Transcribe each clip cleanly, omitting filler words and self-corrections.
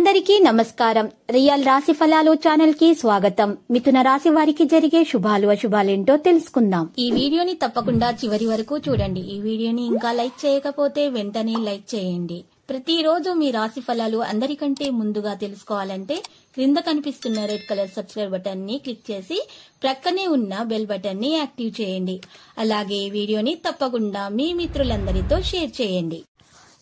అందరికీ నమస్కారం. రియల్ రాశి ఫలాలు ఛానల్ కి స్వాగతం. మిథున రాశి వారికి జరిగే శుభాలు అశుభాలేంటో తెలుసుకుందాం. ఈ వీడియోని తప్పకుండా చివరి వరకు చూడండి. ఈ వీడియోని ఇంకా లైక్ చేయకపోతే వెంటనే లైక్ చేయండి. ప్రతిరోజు మీ రాశి ఫలాలు అందరికంటే ముందుగా తెలుసుకోవాలంటే క్రింద కనిపిస్తున్న రెడ్ కలర్ సబ్స్క్రైబ్ బటన్ ని క్లిక్ చేసి ప్రక్కనే ఉన్న బెల్ బటన్ ని యాక్టివ్ చేయండి. అలాగే ఈ వీడియోని తప్పకుండా మీ మిత్రులందరితో షేర్ చేయండి.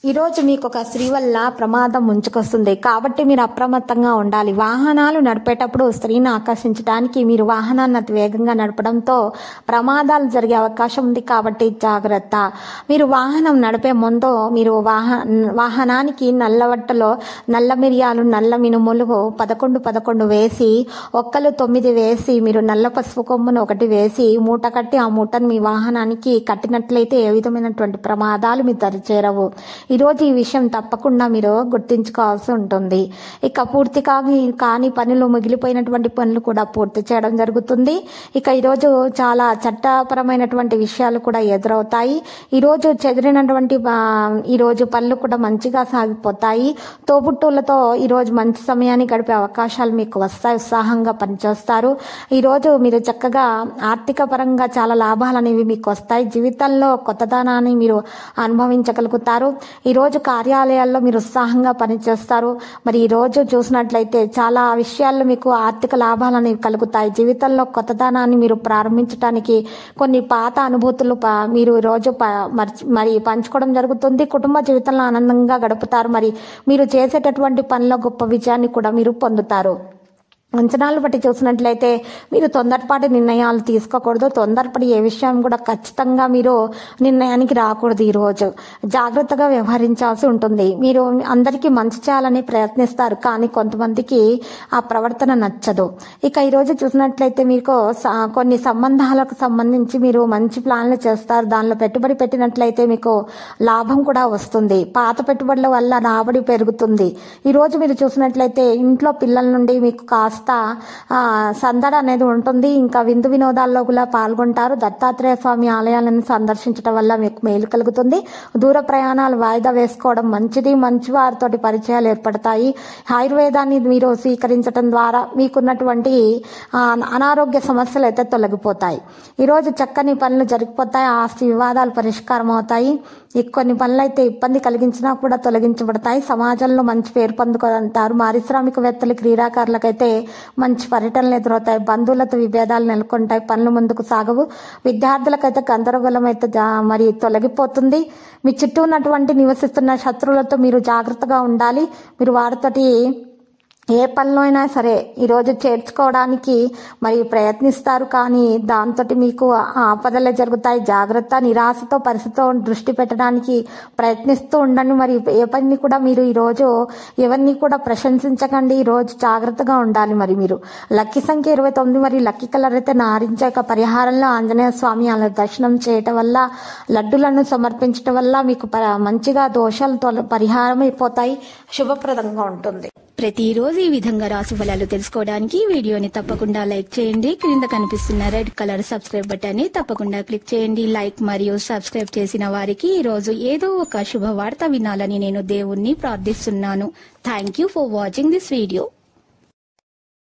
ఈ రోజు మీకు ఒక స్త్రీ వల్ల ప్రమాదం ముంచుకొస్తుంది కాబట్టి మీరు అప్రమత్తంగా ఉండాలి. వాహనాలు నడిపేటప్పుడు స్త్రీని ఆకర్షించడానికి మీరు వాహనాన్ని అతి వేగంగా నడపడంతో ప్రమాదాలు జరిగే అవకాశం ఉంది కాబట్టి జాగ్రత్త. మీరు వాహనం నడిపే ముందు మీరు వాహనానికి నల్లవట్టలో నల్ల మిరియాలు నల్ల మినుములు 11 వేసి ఒక్కలు 9 వేసి మీరు నల్ల పసుపు కొమ్మును 1 వేసి మూట కట్టి ఆ మూటను మీ వాహనానికి కట్టినట్లయితే ఏ విధమైనటువంటి ప్రమాదాలు మీ దరి చేరవు. ఈరోజు ఈ విషయం తప్పకుండా మీరు గుర్తించుకోవాల్సి ఉంటుంది. ఇక పూర్తి కాని పనులు మిగిలిపోయినటువంటి పనులు కూడా పూర్తి చేయడం జరుగుతుంది. ఇక ఈరోజు చాలా చట్టపరమైనటువంటి విషయాలు కూడా ఎదురవుతాయి. ఈరోజు చెదిరినటువంటి ఈరోజు పనులు కూడా మంచిగా సాగిపోతాయి. తోబుట్టువులతో ఈరోజు మంచి సమయాన్ని గడిపే అవకాశాలు మీకు వస్తాయి. ఉత్సాహంగా పనిచేస్తారు. ఈరోజు మీరు చక్కగా ఆర్థిక పరంగా చాలా లాభాలు అనేవి మీకు వస్తాయి. జీవితంలో కొత్తదనాన్ని మీరు అనుభవించగలుగుతారు. ఈరోజు కార్యాలయాల్లో మీరు ఉత్సాహంగా పనిచేస్తారు. మరి ఈ రోజు చూసినట్లయితే చాలా విషయాల్లో మీకు ఆర్థిక లాభాలు అనేవి కలుగుతాయి. జీవితంలో కొత్తదనాన్ని మీరు ప్రారంభించడానికి కొన్ని పాత అనుభూతులు మీరు ఈరోజు మరి పంచుకోవడం జరుగుతుంది. కుటుంబ జీవితంలో ఆనందంగా గడుపుతారు. మరి మీరు చేసేటటువంటి పనిలో గొప్ప విజయాన్ని కూడా మీరు పొందుతారు. అంచనాలు బట్టి చూసినట్లయితే మీరు తొందరపాటి నిర్ణయాలు తీసుకోకూడదు. తొందరపడి ఏ విషయం కూడా ఖచ్చితంగా మీరు నిర్ణయానికి రాకూడదు. ఈరోజు జాగ్రత్తగా వ్యవహరించాల్సి ఉంటుంది. మీరు అందరికీ మంచి చేయాలని ప్రయత్నిస్తారు కానీ కొంతమందికి ఆ ప్రవర్తన నచ్చదు. ఇక ఈరోజు చూసినట్లయితే మీకు కొన్ని సంబంధాలకు సంబంధించి మీరు మంచి ప్లాన్లు చేస్తారు. దానిలో పెట్టుబడి పెట్టినట్లయితే మీకు లాభం కూడా వస్తుంది. పాత పెట్టుబడుల వల్ల రాబడి పెరుగుతుంది. ఈరోజు మీరు చూసినట్లయితే ఇంట్లో పిల్లల నుండి మీకు కాస్త సందడి అనేది ఉంటుంది. ఇంకా విందు వినోదాల్లో కూడా పాల్గొంటారు. దత్తాత్రేయ స్వామి ఆలయాలను సందర్శించడం వల్ల మీకు మేలు కలుగుతుంది. దూర ప్రయాణాలు వాయిదా వేసుకోవడం మంచిది. మంచి వారితోటి పరిచయాలు ఏర్పడతాయి. ఆయుర్వేదాన్ని మీరు స్వీకరించడం ద్వారా మీకున్నటువంటి అనారోగ్య సమస్యలు అయితే తొలగిపోతాయి. ఈరోజు చక్కని పనులు జరిగిపోతాయి. ఆస్తి వివాదాలు పరిష్కారం అవుతాయి. కొన్ని పనులు అయితే ఇబ్బంది కలిగించినా కూడా తొలగించబడతాయి. సమాజంలో మంచి పేరు పొందుకుంటారు. పారిశ్రామికవేత్తలు క్రీడాకారులకైతే మంచి పర్యటనలు ఎదురవుతాయి. బంధువులతో విభేదాలు నెలకొంటాయి. పనులు ముందుకు సాగవు. విద్యార్థులకైతే గందరగోళం అయితే మరి తొలగిపోతుంది. మీ చుట్టూ ఉన్నటువంటి నివసిస్తున్న శత్రువులతో మీరు జాగ్రత్తగా ఉండాలి. మీరు వారితోటి ఏ పనిలో అయినా సరే ఈరోజు చేర్చుకోవడానికి మరి ప్రయత్నిస్తారు కానీ దాంతో మీకు ఆపదలే జరుగుతాయి. జాగ్రత్త. నిరాశతో పరిస్థితితో దృష్టి పెట్టడానికి ప్రయత్నిస్తూ ఉండండి. మరి ఏ పని కూడా మీరు ఈరోజు ఎవరిని కూడా ప్రశంసించకండి. ఈరోజు జాగ్రత్తగా ఉండాలి. మరి మీరు లక్కీ సంఖ్య 29 మరి లక్కీ కలర్ అయితే నారింజ. పరిహారంలో ఆంజనేయ స్వామి అలా దర్శనం చేయటం వల్ల లడ్డులను సమర్పించడం వల్ల మీకు మంచిగా దోషాలు పరిహారం అయిపోతాయి. శుభప్రదంగా ఉంటుంది. ప్రతిరోజు ఈ విధంగా రాశి ఫలాలు తెలుసుకోవడానికి వీడియోని తప్పకుండా లైక్ చేయండి. క్రింద కనిపిస్తున్న రెడ్ కలర్ సబ్స్క్రైబ్ బటన్ ని తప్పకుండా క్లిక్ చేయండి. లైక్ మరియు సబ్స్క్రైబ్ చేసిన వారికి ఈ రోజు ఏదో ఒక శుభవార్త వినాలని నేను దేవుణ్ణి ప్రార్థిస్తున్నాను. Thank you for watching this video.